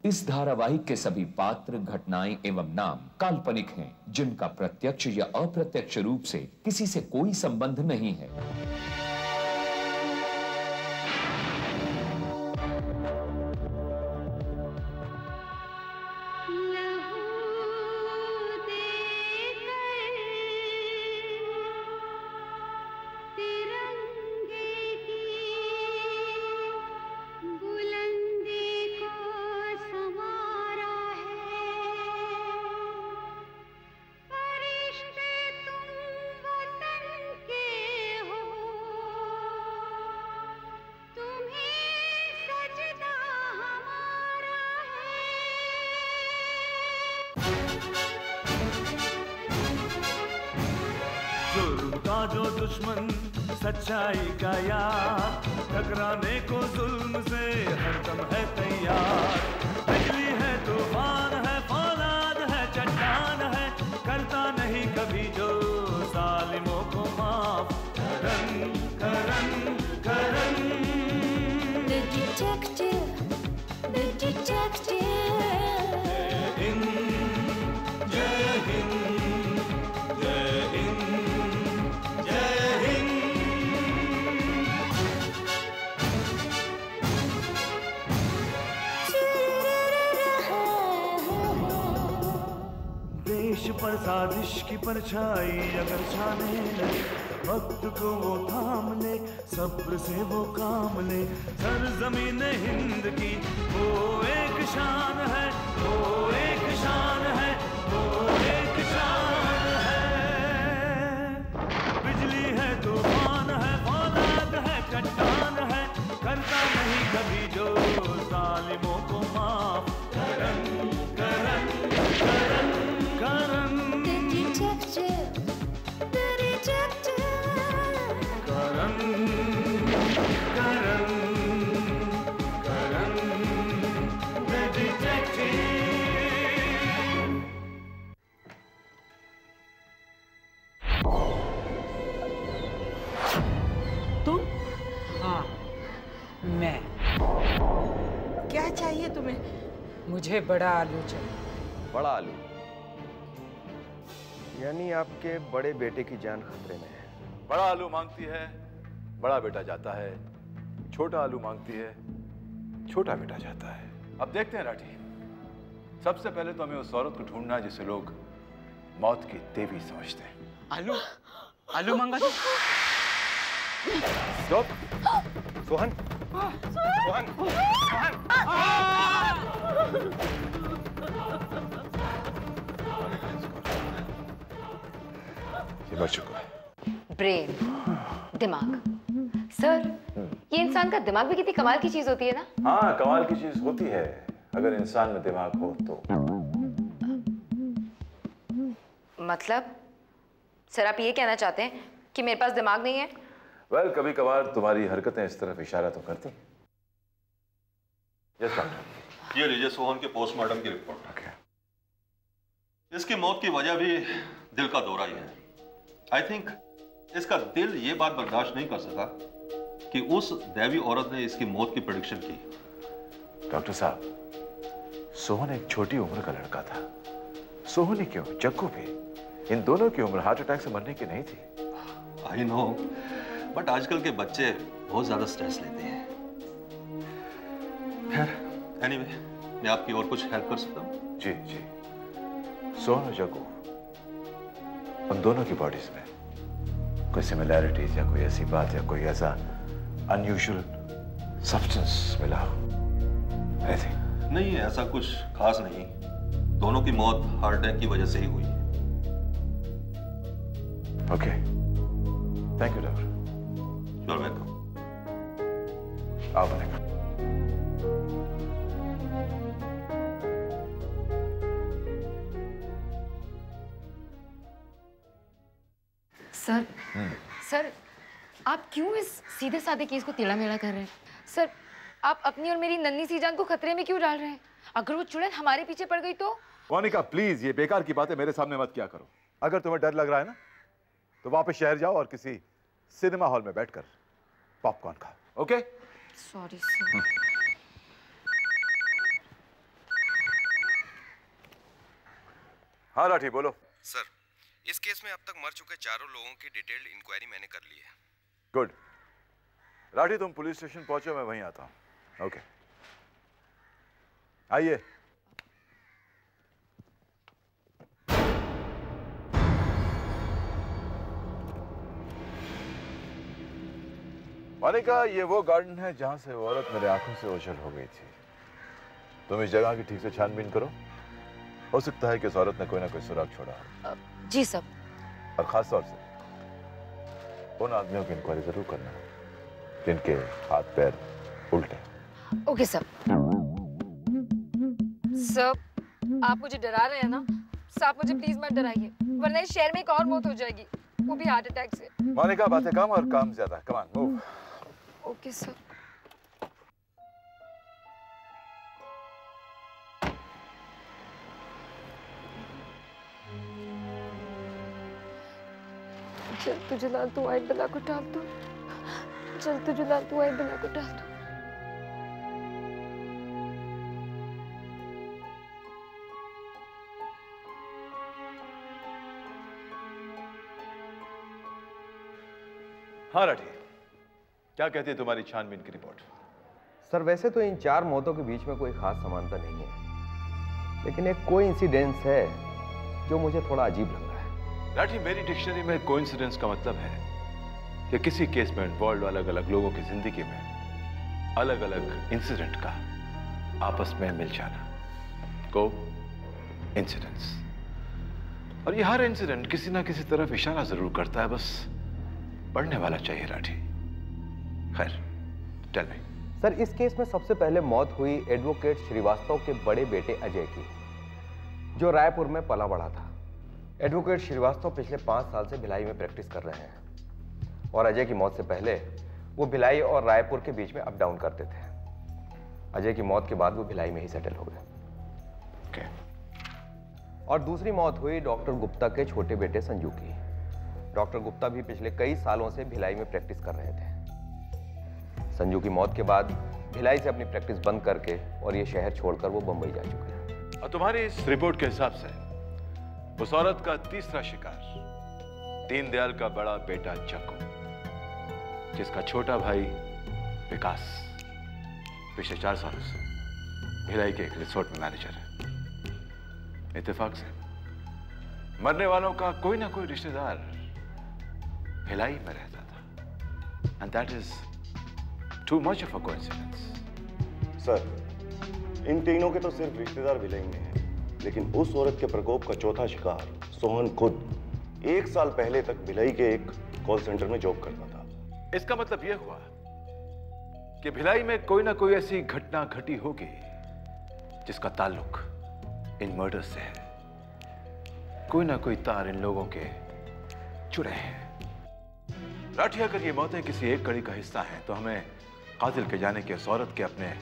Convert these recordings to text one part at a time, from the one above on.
इस धारावाहिक के सभी पात्र, घटनाएं एवं नाम काल्पनिक हैं, जिनका प्रत्यक्ष या अप्रत्यक्ष रूप से किसी से कोई संबंध नहीं है। जो दुश्मन सच्चाई का यार, टकराने को जुल्म से हरदम है तैयार। बिजली है, तूफान है, फौलाद है, चट्टान है, करता नहीं कभी जो जालिमों को माफ। करन करन करन The detective, the detective। जय हिंद, जय हिंद, जय हिंद। देश पर साजिश की परछाई अगर छाने लगे, वक्त को वो थाम ले, सब्र से वो काम ले। सरजमीन हिंद की वो एक शान है, वो एक शान है, वो एक शान है। बिजली है, तूफान है, फौलाद है, चट्टान है, करता नहीं कभी जो जालिमों को माफ। करन करन करन करन करन करन करन The detective। तुम? हाँ, मैं। क्या चाहिए तुम्हें? मुझे बड़ा आलू चाहिए। बड़ा आलू? यानी आपके बड़े बेटे की जान खतरे में है। बड़ा आलू मांगती है, बड़ा बेटा जाता है। छोटा आलू मांगती है, छोटा बेटा जाता है। अब देखते हैं राठी। सबसे पहले तो हमें उस औरत को ढूंढना है जिसे लोग मौत की देवी समझते हैं। आलू, आलू मांगा था। स्टॉप। सोहन, सोहन, सोहन। ये मर चुका है। ब्रेन, दिमाग। सर, ये इंसान का दिमाग भी कितनी कमाल की चीज होती है ना? हाँ, कमाल की चीज होती है अगर इंसान में दिमाग हो तो। मतलब सर, आप ये कहना चाहते हैं कि मेरे पास दिमाग नहीं है? वेल, कभी कभार तुम्हारी हरकतें इस तरफ इशारा तो करती। Yes doctor. ये लीजिए सोहन के पोस्टमार्टम की रिपोर्ट। ओके। इसकी मौत की वजह भी दिल का दौरा ही है। आई थिंक इसका दिल ये बात बर्दाश्त नहीं कर सका कि उस दैवी औरत ने इसकी मौत की प्रेडिक्शन की। डॉक्टर साहब, सोहन एक छोटी उम्र का लड़का था। सोहन ही क्यों, जग्गू भी, इन दोनों की उम्र हार्ट अटैक से मरने की नहीं थी। आई नो, बट आजकल के बच्चे बहुत ज्यादा स्ट्रेस लेते हैं। खैर, एनीवे, मैं आपकी और कुछ हेल्प कर सकता हूँ? जी जी। सोहन और जग्गू, उन दोनों की बॉडीज में कोई सिमिलैरिटीज या कोई ऐसी बात या कोई ऐसा अनयूजुअल सब्सटेंस मिला? नहीं, ऐसा कुछ खास नहीं। दोनों की मौत हार्ट अटैक की वजह से ही हुई है। Okay, thank you doctor. You are welcome. आओ बनेगा। सर, सर, आप क्यों इस सीधे साधे केस को टेढ़ा मेढ़ा कर रहे हैं? सर, आप अपनी और मेरी नन्ही सी जान को खतरे में क्यों डाल रहे हैं? अगर वो चुड़ैल हमारे पीछे पड़ गई तो? मोनिका, प्लीज ये बेकार की बातें मेरे सामने मत किया करो। अगर तुम्हें डर लग रहा है ना, तो वापस शहर जाओ और किसी सिनेमा हॉल में बैठकर पॉपकॉर्न खाओ। ओके? Sorry sir. हाँ राठी बोलो। सर, इस केस में अब तक मर चुके चारों लोगों की डिटेल्ड इंक्वायरी मैंने कर ली है। गुड। राठी तुम पुलिस स्टेशन पहुंचो, मैं वहीं आता हूं। ओके, आइए। मोनिका, ये वो गार्डन है जहां से वो औरत मेरे आंखों से ओझल हो गई थी। तुम इस जगह की ठीक से छानबीन करो। हो सकता है कि इस औरत ने कोई ना कोई सुराग छोड़ा हो। जी सब। और खास तौर से उन आदमियों की इंक्वायरी जरूर करना जिनके हाथ पैर उल्टे। Okay sir. सर, आप मुझे डरा रहे हैं ना? सर, आप मुझे प्लीज मत डराइए, वरना इस शहर में एक और मौत हो जाएगी, वो भी हार्ट अटैक से। मोनिका, बातें कम और काम ज्यादा। Come on, move. Okay sir. चल तू जला, तू आई बला को टाल दो। चल तू जला, तू आई बला को टाल दो। हाँ राठी, क्या कहती है तुम्हारी छानबीन की रिपोर्ट? सर, वैसे तो इन 4 मौतों के बीच में कोई खास समानता नहीं है, लेकिन एक कोइंसिडेंस है जो मुझे थोड़ा अजीब लग रहा है। राठी, मेरी डिक्शनरी में कोइंसिडेंस का मतलब है कि किसी केस में इन्वॉल्व अलग अलग लोगों की जिंदगी में अलग अलग इंसिडेंट का आपस में मिल जाना। को इंसिडेंस। और ये हर इंसिडेंट किसी ना किसी तरफ इशारा जरूर करता है, बस पढ़ने वाला चाहिए राठी। खैर, टेल मी। सर, इस केस में सबसे पहले मौत हुई एडवोकेट श्रीवास्तव के बड़े बेटे अजय की, जो रायपुर में पला बढ़ा था। एडवोकेट श्रीवास्तव पिछले 5 साल से भिलाई में प्रैक्टिस कर रहे हैं और अजय की मौत से पहले वो भिलाई और रायपुर के बीच में अप डाउन करते थे। अजय की मौत के बाद वो भिलाई में ही सेटल हो गए। और दूसरी मौत हुई डॉक्टर गुप्ता के छोटे बेटे संजू की। डॉक्टर गुप्ता भी पिछले कई सालों से भिलाई में प्रैक्टिस कर रहे थे। संजू की मौत के बाद भिलाई से अपनी प्रैक्टिस बंद करके और ये शहर छोड़कर वो बंबई जा चुके हैं। और तुम्हारी इस रिपोर्ट के हिसाब से उस औरत का तीसरा शिकार दीनदयाल का बड़ा बेटा चक्कू, जिसका छोटा भाई विकास पिछले 4 सालों से भिलाई के एक रिसोर्ट में मैनेजर है। इत्तेफाक से मरने वालों का कोई ना कोई रिश्तेदार भिलाई में रहता था। And that is too much of a coincidence. Sir, इन तीनों के तो सिर्फ रिश्तेदार भिलाई में हैं, लेकिन उस औरत के प्रकोप का चौथा शिकार सोहन खुद 1 साल पहले तक भिलाई के एक कॉल सेंटर में जॉब करता था। इसका मतलब यह हुआ कि भिलाई में कोई ना कोई ऐसी घटना घटी होगी जिसका ताल्लुक इन मर्डर से है। कोई ना कोई तार इन लोगों के जुड़े हैं। राठी, अगर ये मौतें किसी एक कड़ी का हिस्सा हैं, तो हमें कातिल के जाने की उस औरत के अपने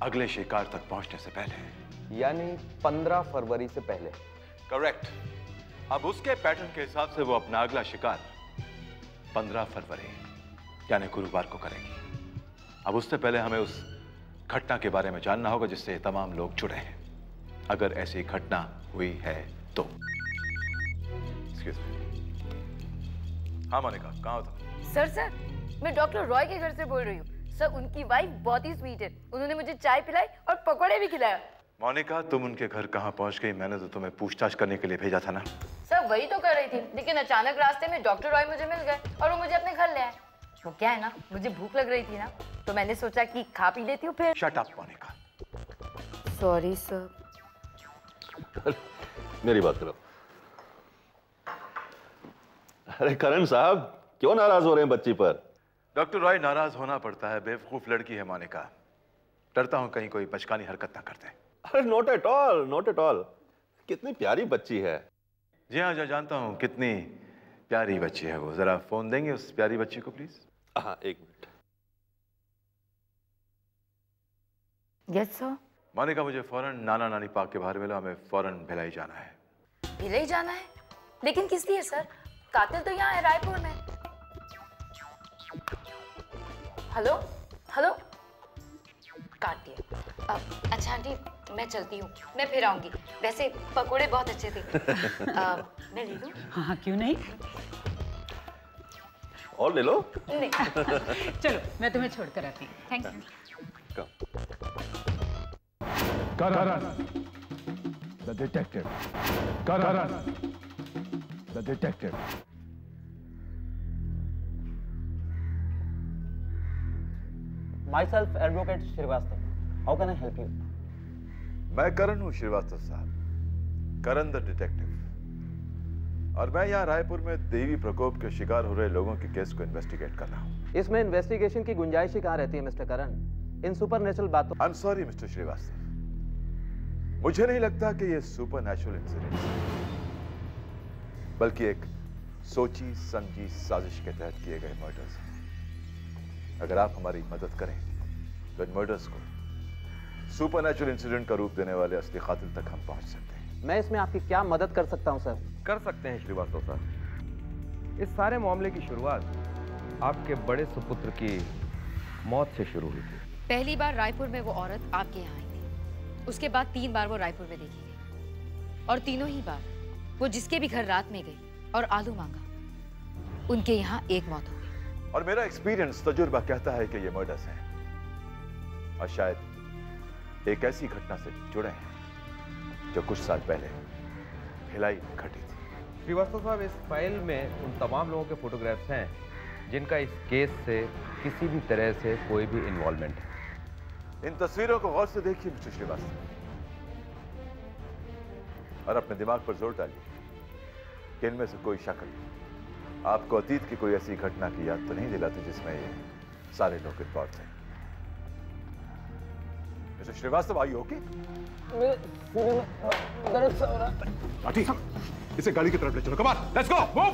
अगले शिकार तक पहुंचने से पहले, यानी 15 फरवरी से पहले। करेक्ट। अब उसके पैटर्न के हिसाब से वो अपना अगला शिकार 15 फरवरी यानी गुरुवार को करेगी। अब उससे पहले हमें उस घटना के बारे में जानना होगा जिससे तमाम लोग जुड़े हैं, अगर ऐसी घटना हुई है तो। हाँ मोनिका, कहाँ हो तुम? सर, मैं डॉक्टर रॉय के घर से बोल रही हूँ। सर, उनकी वाइफ बहुत ही स्वीट है। उन्होंने मुझे चाय पिलाई और पकौड़े भी खिलाया। मोनिका, तुम उनके घर कहाँ पहुँच गई? मैंने तो तुम्हें पूछताछ करने के लिए भेजा था ना। सर, वही तो कर रही थी, लेकिन अचानक रास्ते में डॉक्टर रॉय मुझे मिल गए और वो मुझे अपने घर ले आए। वो क्या है ना, मुझे भूख लग रही थी ना, तो मैंने सोचा कि खा पी लेती हूँ फिर। Shut up Monica. Sorry sir. मेरी बात करो। अरे करण साहब, क्यों नाराज हो रहे हैं बच्ची पर? डॉक्टर रॉय, नाराज होना पड़ता है, बेवकूफ लड़की है मोनिका। डरता हूं कहीं कोई बचकानी हरकत ना करते। अरे not at all, not at all. कितनी प्यारी बच्ची है। जी हाँ, जो जानता हूं कितनी प्यारी बच्ची है वो। जरा फोन देंगे उस प्यारी बच्ची को प्लीज? हाँ, 1 मिनट। Yes sir. मोनिका, मुझे फौरन नाना नानी पार्क के बाहर मिलो, हमें फौरन भिलाई जाना है। भिलाई जाना है? लेकिन किस लिए सर? कातिल तो यहाँ है, रायपुर में। हेलो हेलो, काट दिया। अच्छा आंटी, मैं चलती हूँ, मैं फिर आऊंगी। वैसे पकोड़े बहुत अच्छे थे। मैं ले लूँ? हाँ, क्यों नहीं। और ले लो। नहीं। चलो, मैं तुम्हें छोड़कर आती हूँ। Thank you. Karan, the detective. Karan, the detective. Myself, Advocate Shrivastava. How can I help you? मैं करण हूँ श्रीवास्तव साहब, करण द डिटेक्टिव। और मैं यहाँ रायपुर में देवी प्रकोप के शिकार हो रहे लोगों के केस को इन्वेस्टिगेट कर रहा हूँ। इसमें इन्वेस्टिगेशन की गुंजाइश ही कहाँ रहती है मिस्टर करण? इन सुपरनेचुरल बातों। I am sorry mister Shrivastava, मुझे नहीं लगता कि ये सुपरनैचुरल इंसिडेंट बल्कि एक सोची समझी साजिश के तहत किए गए मर्डर्स हैं। अगर आप हमारी मदद करें तो इन मर्डर्स को सुपरनैचुरल इंसिडेंट का रूप देने वाले असली कातिल तक हम पहुंच सकते हैं। मैं इसमें आपकी क्या मदद कर सकता हूं सर? कर सकते हैं श्रीवास्तव साहब। इस सारे मामले की शुरुआत आपके बड़े सुपुत्र की मौत से शुरू हुई थी। पहली बार रायपुर में वो औरत आपके यहाँ आई थी, उसके बाद 3 बार वो रायपुर में देखी गई, और तीनों ही बार वो जिसके भी घर रात में गई और आलू मांगा, उनके यहाँ एक मौत हो गई। और मेरा एक्सपीरियंस, तजुर्बा कहता है कि ये मर्डर्स हैं और शायद एक ऐसी घटना से जुड़े हैं जो कुछ साल पहले भिलाई में घटी थी। श्रीवास्तव साहब, इस फाइल में उन तमाम लोगों के फोटोग्राफ्स हैं जिनका इस केस से किसी भी तरह से कोई भी इन्वॉल्वमेंट है। इन तस्वीरों को गौर से देखिए मिस्टर श्रीवास्तव, और अपने दिमाग पर जोर डालिए कि इनमें से कोई शक्ल आपको अतीत की कोई ऐसी घटना की याद तो नहीं दिलाती जिसमें ये सारे लोग इन्वॉल्व थे। मिस्टर श्रीवास्तव, आई ओके? राठी, इसे गाड़ी की तरफ ले चलो। Come on, let's go, move.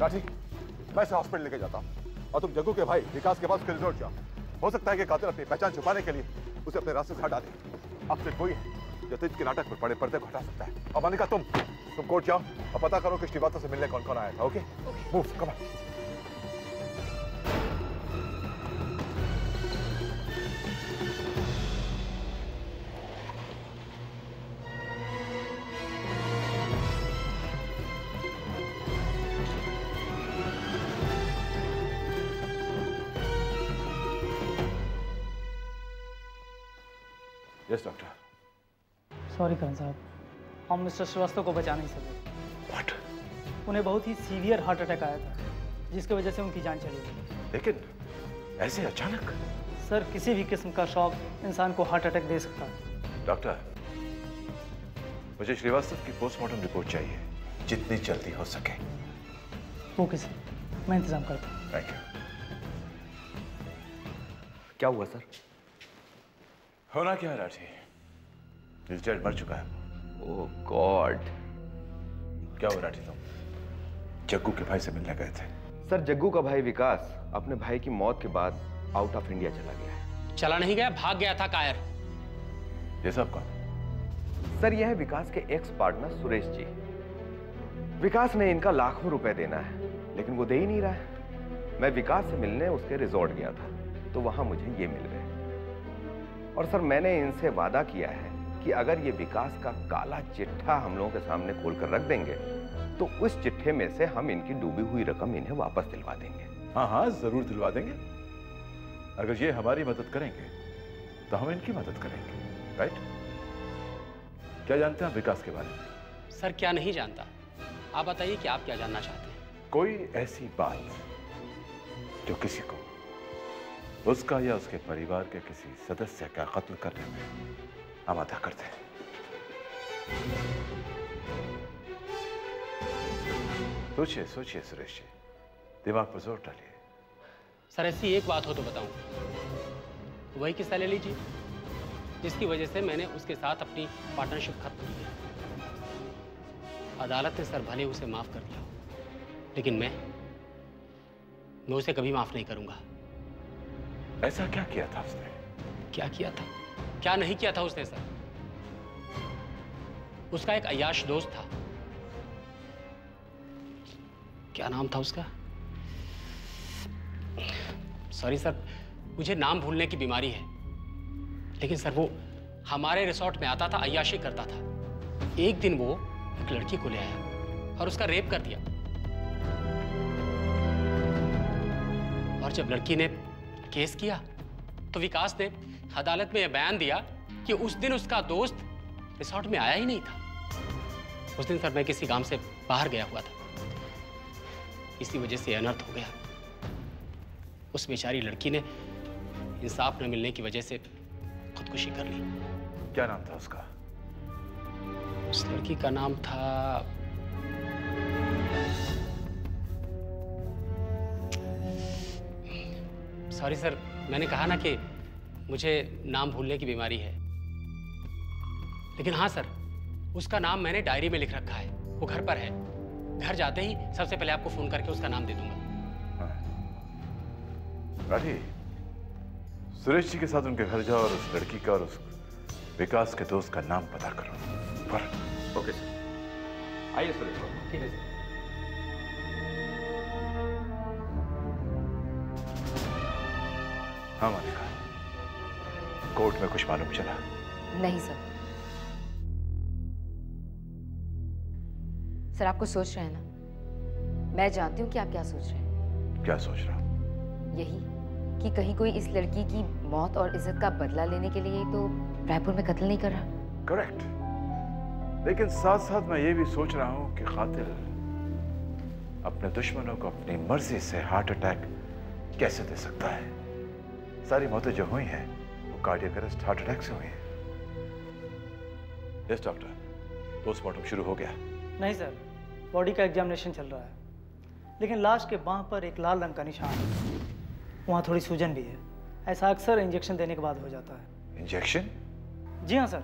Rathi, मैं इसे हॉस्पिटल लेके जाता हूँ और तुम जग्गू के भाई विकास के पास उसके रिजॉर्ट जाओ। हो सकता है कि कातिल अपनी पहचान छुपाने के लिए उसे अपने रास्ते से हटा दे। अब सिर्फ कोई है जो अतीत के नाटक पर पड़े पर्दे को हटा सकता है। अब अनिका, तुम कोर्ट जाओ और पता करो कि श्रीवास्तव से मिलने कौन कौन आया था। Okay, move, come on. Yes doctor. Sorry Karan साहब, हम मिस्टर श्रीवास्तव को बचा नहीं सके। What? उन्हें बहुत ही सीवियर हार्ट अटैक आया था, जिसकी वजह से उनकी जान चली गई। लेकिन ऐसे अचानक? सर, किसी भी किस्म का शॉक इंसान को हार्ट अटैक दे सकता है। डॉक्टर, मुझे श्रीवास्तव की पोस्टमार्टम रिपोर्ट चाहिए, जितनी जल्दी हो सके। ओके सर, मैं इंतजाम करता हूँ। Thank you. क्या हुआ सर? होना क्या है राठी? इस डेड मर चुका है। ओह गॉड। क्या हुआ राठी? तुम जग्गू के भाई से मिलने गए थे? सर, जग्गू का भाई विकास अपने भाई की मौत के बाद आउट ऑफ इंडिया चला गया है। चला नहीं गया, भाग गया था कायर। ये सब कौन? सर, यह है विकास के एक्स पार्टनर सुरेश जी। विकास ने इनका लाखों रुपए देना है, लेकिन वो दे ही नहीं रहा है। मैं विकास से मिलने उसके रिजॉर्ट गया था, तो वहां मुझे ये मिल गए। और सर, मैंने इनसे वादा किया है कि अगर ये विकास का काला चिट्ठा हम लोगों के सामने खोलकर रख देंगे, तो उस चिट्ठे में से हम इनकी डूबी हुई रकम इन्हें वापस दिलवा देंगे। हाँ हाँ, जरूर दिलवा देंगे। अगर ये हमारी मदद करेंगे तो हम इनकी मदद करेंगे, राइट? क्या जानते हैं आप विकास के बारे में? सर, क्या नहीं जानता। आप बताइए कि आप क्या जानना चाहते हैं। कोई ऐसी बात जो किसी को उसका या उसके परिवार के किसी सदस्य का कत्ल करने में आमादा करते हैं। सोचिए सोचिए सुरेश जी, दिमाग पर जोर डालिए। सर, ऐसी एक बात हो तो बताऊं। वही किस्सा ले लीजिए जिसकी वजह से मैंने उसके साथ अपनी पार्टनरशिप खत्म की है। अदालत ने सर भले उसे माफ कर दिया, लेकिन मैं उसे कभी माफ नहीं करूंगा। ऐसा क्या किया था उसने? क्या किया था? क्या नहीं किया था उसने सर? उसका एक अय्याश दोस्त था। क्या नाम था उसका? सॉरी सर, मुझे नाम भूलने की बीमारी है। लेकिन सर वो हमारे रिसोर्ट में आता था, अय्याशी करता था। एक दिन वो एक लड़की को ले आया और उसका रेप कर दिया। और जब लड़की ने केस किया तो विकास ने अदालत में यह बयान दिया कि उस दिन उसका दोस्त रिसोर्ट में आया ही नहीं था। उस दिन सर मैं किसी काम से बाहर गया हुआ था, इसी वजह से अनर्थ हो गया। उस बेचारी लड़की ने इंसाफ न मिलने की वजह से खुदकुशी कर ली। क्या नाम था उसका? उस लड़की का नाम था सॉरी सर, मैंने कहा ना कि मुझे नाम भूलने की बीमारी है। लेकिन हाँ सर, उसका नाम मैंने डायरी में लिख रखा है, वो घर पर है। घर जाते ही सबसे पहले आपको फोन करके उसका नाम दे दूंगा। राठी, सुरेश जी के साथ उनके घर जाओ और उस लड़की का और उस विकास के दोस्त का नाम पता करो। पर ओके सर, आइए सुरेश बाबू। ठीक है सर। हाँ मोनिका, कोर्ट में कुछ मालूम चला? नहीं सर। सर आपको सोच रहे हैं ना, मैं जानती हूँ कि आप क्या सोच रहे हैं। क्या सोच रहा हूँ? यही कि कहीं कोई इस लड़की की मौत और इज्जत का बदला लेने के लिए तो रायपुर में कत्ल नहीं कर रहा। करेक्ट, लेकिन साथ साथ मैं ये भी सोच रहा हूँ कि कातिल अपने दुश्मनों को अपनी मर्जी से हार्ट अटैक कैसे दे सकता है। सारी मौतें जो हुई हैं वो कार्डियक अरेस्ट, हार्ट अटैक से हुई हैं। यस डॉक्टर, पोस्टमार्टम शुरू हो गया? नहीं सर, बॉडी का एग्जामिनेशन चल रहा है, लेकिन लाश के बांह पर एक लाल रंग का निशान है, वहाँ थोड़ी सूजन भी है। ऐसा अक्सर इंजेक्शन देने के बाद हो जाता है। इंजेक्शन? जी हाँ सर,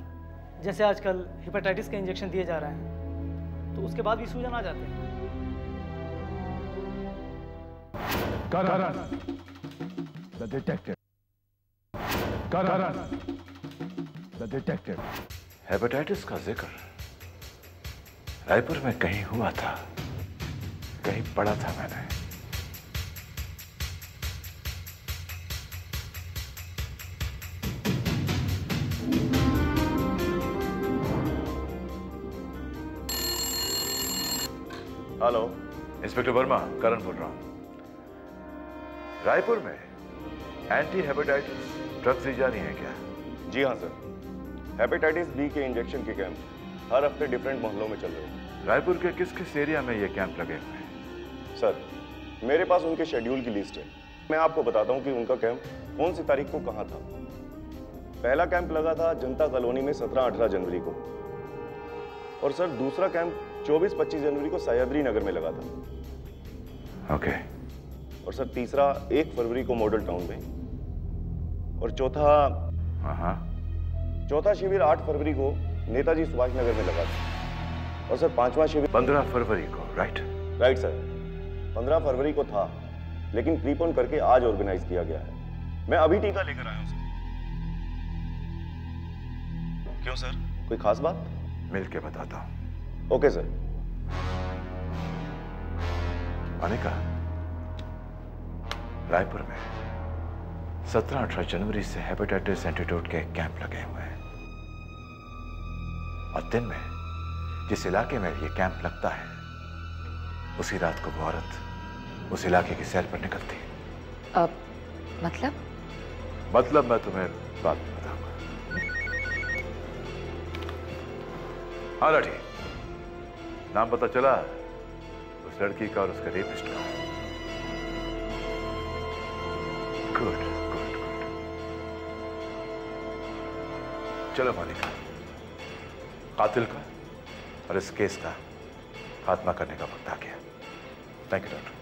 जैसे आजकल हेपेटाइटिस के इंजेक्शन दिए जा रहे हैं, तो उसके बाद भी सूजन आ जाते हैं। करण, the detective. Karan, the detective. Hepatitis का जिक्र रायपुर में कहीं हुआ था, कहीं पढ़ा था मैंने। हेलो, इंस्पेक्टर वर्मा, करण बोल रहा हूं। रायपुर में एंटी हेपेटाइटिस ड्रग्स दी जा रही हैं क्या? जी हाँ सर, हेपेटाइटिस बी के इंजेक्शन के कैंप हर हफ्ते डिफरेंट मोहल्लों में चल रहे हैं। रायपुर के किस किस एरिया में ये कैंप लगे हुए हैं? सर, मेरे पास उनके शेड्यूल की लिस्ट है। मैं आपको बताता हूँ कि उनका कैंप कौन सी तारीख को कहाँ था। पहला कैंप लगा था जनता कॉलोनी में 17-18 जनवरी को, और सर दूसरा कैंप 24-25 जनवरी को सह्याद्री नगर में लगा था। ओके। और सर तीसरा 1 फरवरी को मॉडल टाउन में, और चौथा शिविर 8 फरवरी को नेताजी सुभाष नगर में लगा था। और सर 5वां शिविर 15 फरवरी को। राइट सर, 15 फरवरी को था, लेकिन प्रीपोन करके आज ऑर्गेनाइज किया गया है। मैं अभी टीका लेकर आया हूं सर। क्यों सर, कोई खास बात? मिल के बताता हूं। Okay sir. अनिका, रायपुर में 17-18 जनवरी से हेपेटाइटिस एंटीडोट के कैंप लगे हुए हैं, और दिन में जिस इलाके में ये कैंप लगता है उसी रात को वो औरत उस इलाके की सैर पर निकलती है। मतलब मैं तुम्हें बाद में बताऊंगा। हाँ लाठी, नाम पता चला उस लड़की का और उसके रेपिस्ट का? Good good good. चलो मोनिका, कातिल का और इस केस का खात्मा करने का वक्त आ गया। Thank you doctor.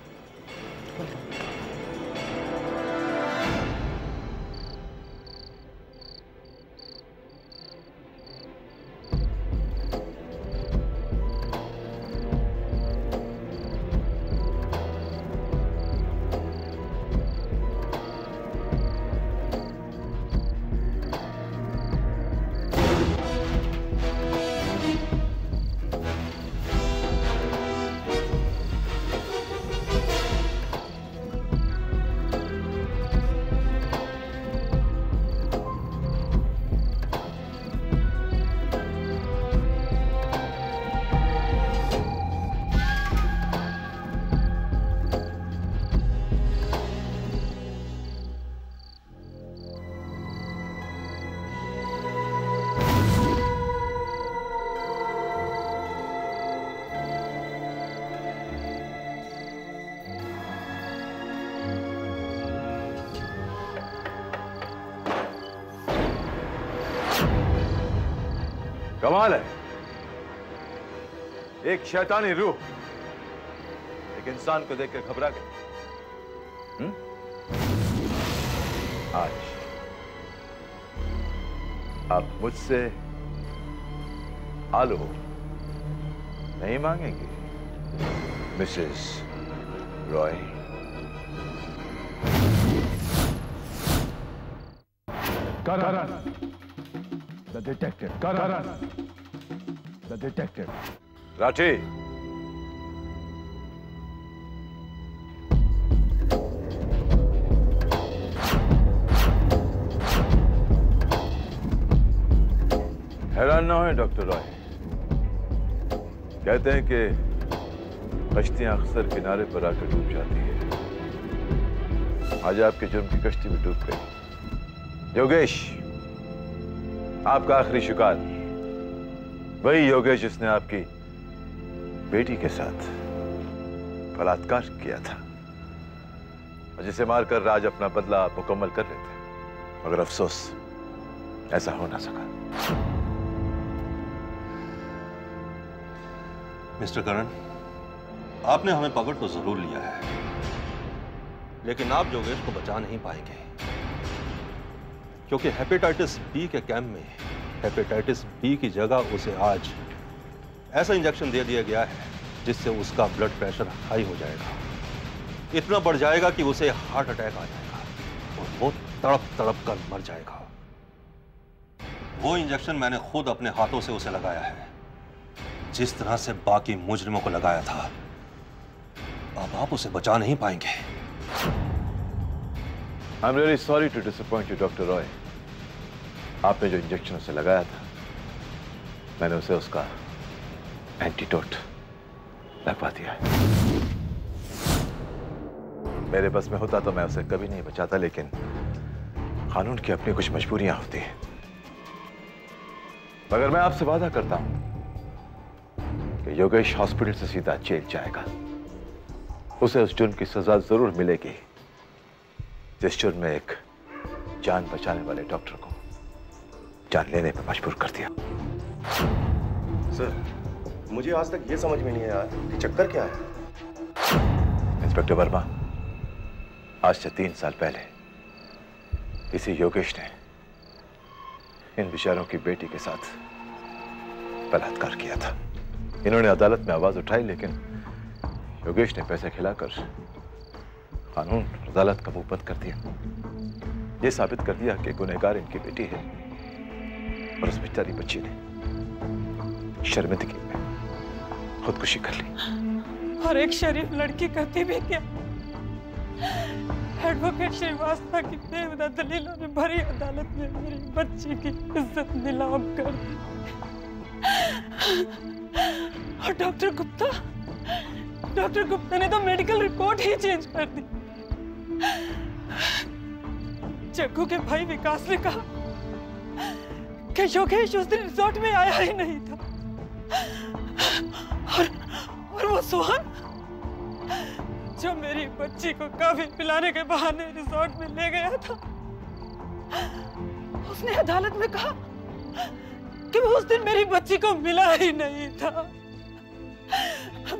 कमाल है, एक शैतानी रूह एक इंसान को देखकर घबरा गई। आज आप मुझसे आलू नहीं मांगेंगे Mrs Roy? Karan, the detective. Karan, the detective. Rathi, हैरान ना हो डॉक्टर रॉय। कहते हैं कि कश्तियां अक्सर किनारे पर आकर डूब जाती है। आज आपके जुर्म की कश्ती भी डूब गई। योगेश, आपका आखिरी शिकार वही योगेश जिसने आपकी बेटी के साथ बलात्कार किया था और जिसे मारकर राज अपना बदला मुकम्मल कर लेते, मगर अफसोस ऐसा हो ना सका। मिस्टर करण, आपने हमें पकड़ तो जरूर लिया है, लेकिन आप योगेश को बचा नहीं पाएंगे, क्योंकि हेपेटाइटिस बी के कैंप में हेपेटाइटिस बी की जगह उसे आज ऐसा इंजेक्शन दे दिया गया है जिससे उसका ब्लड प्रेशर हाई हो जाएगा, इतना बढ़ जाएगा कि उसे हार्ट अटैक आ जाएगा और वो तड़प तड़प कर मर जाएगा। वो इंजेक्शन मैंने खुद अपने हाथों से उसे लगाया है, जिस तरह से बाकी मुजरिमों को लगाया था। अब आप उसे बचा नहीं पाएंगे। I'm really sorry to disappoint you, Dr. Roy. आपने जो इंजेक्शन उसे लगाया था, मैंने उसे उसका एंटीडोट लगवा दिया है। मेरे बस में होता तो मैं उसे कभी नहीं बचाता, लेकिन कानून की अपनी कुछ मजबूरियां होती हैं। मगर मैं आपसे वादा करता हूं कि योगेश हॉस्पिटल से सीधा जेल जाएगा। उसे उस जुर्म की सजा जरूर मिलेगी जिस जुर्म में एक जान बचाने वाले डॉक्टर को जान लेने पर मजबूर कर दिया। सर, मुझे आज तक ये समझ में नहीं आया कि चक्कर क्या है। इंस्पेक्टर वर्मा, आज से 3 साल पहले इसी योगेश ने इन बेचारों की बेटी के साथ बलात्कार किया था। इन्होंने अदालत में आवाज उठाई, लेकिन योगेश ने पैसे खिलाकर कानून और अदालत का मुंह बंद कर दिया। ये साबित कर दिया कि गुनहगार इनकी बेटी है और उस बेचारी बच्ची ने शर्मिंदगी में खुदकुशी कर ली। और एक शरीफ लड़की करती भी क्या? एडवोकेट श्रीवास्तव की बेहुदा दलीलों ने भरी अदालत में मेरी बच्ची की इज्जत नीलाम कर दी। और डॉक्टर गुप्ता ने तो मेडिकल रिपोर्ट ही चेंज कर दी। जग्गू के भाई विकास ने कहा कि योगेश उस दिन रिजॉर्ट में आया ही नहीं था, और वो सोहन जो मेरी बच्ची को काफी पिलाने के बहाने रिजॉर्ट में ले गया था, उसने अदालत में कहा कि वो उस दिन मेरी बच्ची को मिला ही नहीं था।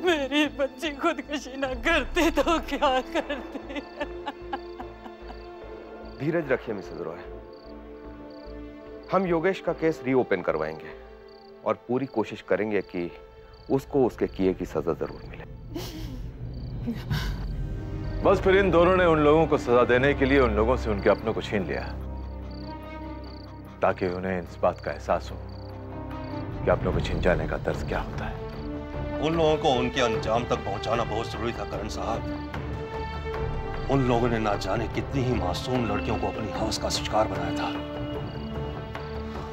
मेरी बच्ची खुदकुशी ना करती तो क्या करती? धीरज रखिए मिसेस रॉय, हम योगेश का केस रीओपन करवाएंगे और पूरी कोशिश करेंगे कि उसको उसके किए की सजा जरूर मिले। बस फिर इन दोनों ने उन लोगों को सजा देने के लिए उन लोगों से उनके अपनों को छीन लिया, ताकि उन्हें इस बात का एहसास हो कि अपनों को छीन जाने का दर्द क्या होता है। उन लोगों को उनके अंजाम तक पहुंचाना बहुत जरूरी था करण साहब। उन लोगों ने ना जाने कितनी ही मासूम लड़कियों को अपनी हवस का शिकार बनाया था,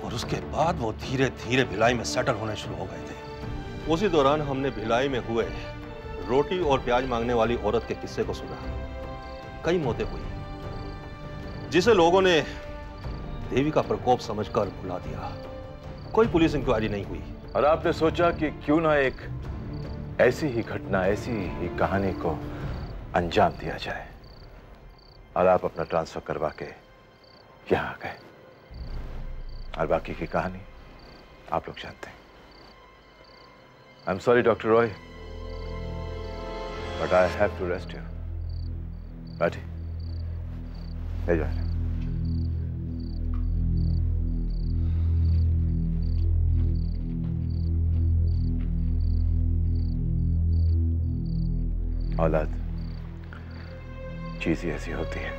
और उसके बाद वो धीरे धीरे भिलाई में सेटल होने शुरू हो गए थे। उसी दौरान हमने भिलाई में हुए रोटी और प्याज मांगने वाली औरत के किस्से को सुना। कई मौतें हुई जिसे लोगों ने देवी का प्रकोप समझकर भुला दिया। कोई पुलिस इंक्वायरी नहीं हुई। और आपने सोचा कि क्यों ना एक ऐसी ही घटना, ऐसी ही कहानी को अंजाम दिया जाए, और आप अपना ट्रांसफर करवा के यहां आ गए। और बाकी की कहानी आप लोग जानते हैं। I'm sorry, Dr. Roy, but I have to rest here. Rathi, ले जाओ। औलाद चीज ही ऐसी होती है,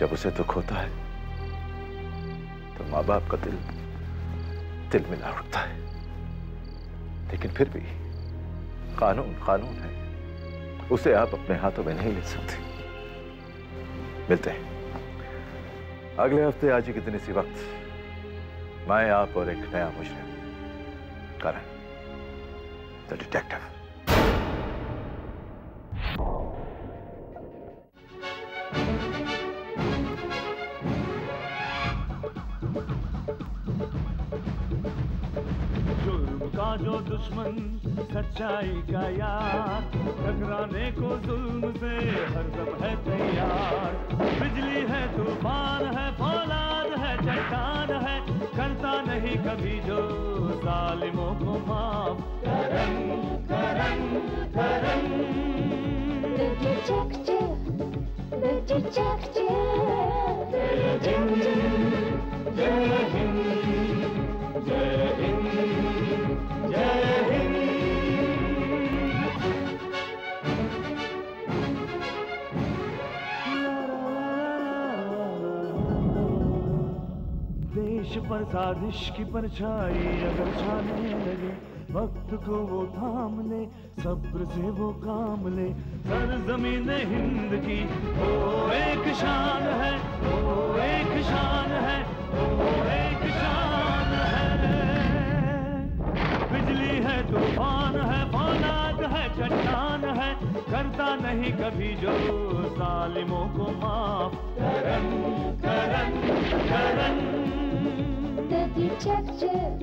जब उसे दुख होता है तो माँ बाप का दिल मिला उठता है, लेकिन फिर भी कानून कानून है, उसे आप अपने हाथों में नहीं ले सकते। मिलते हैं अगले हफ्ते आज ही के दिन इसी वक्त, मैं, आप और एक नया मुजरिम, करण द डिटेक्टिव। जो दुश्मन सच्चाई का यार, टकराने को जुल्म से हरदम है तैयार। बिजली है, तूफान है, फौलाद है, चट्टान है, करता नहीं कभी जो जालिमों को माफ। Karan Karan Karan the detective। जय हिंद जय हिंद जय हिंद जय हिंद। देश पर साजिश की परछाई अगर छाने लगे, वक्त को वो थाम ले, सब्र से वो काम ले। सरज़मीन हिंद की वो एक शान है, वो एक शान है, वो एक शान है। बिजली है, तूफान है, फौलाद है, चट्टान है, करता नहीं कभी जो जालिमों को माफ। Karan Karan Karan the detective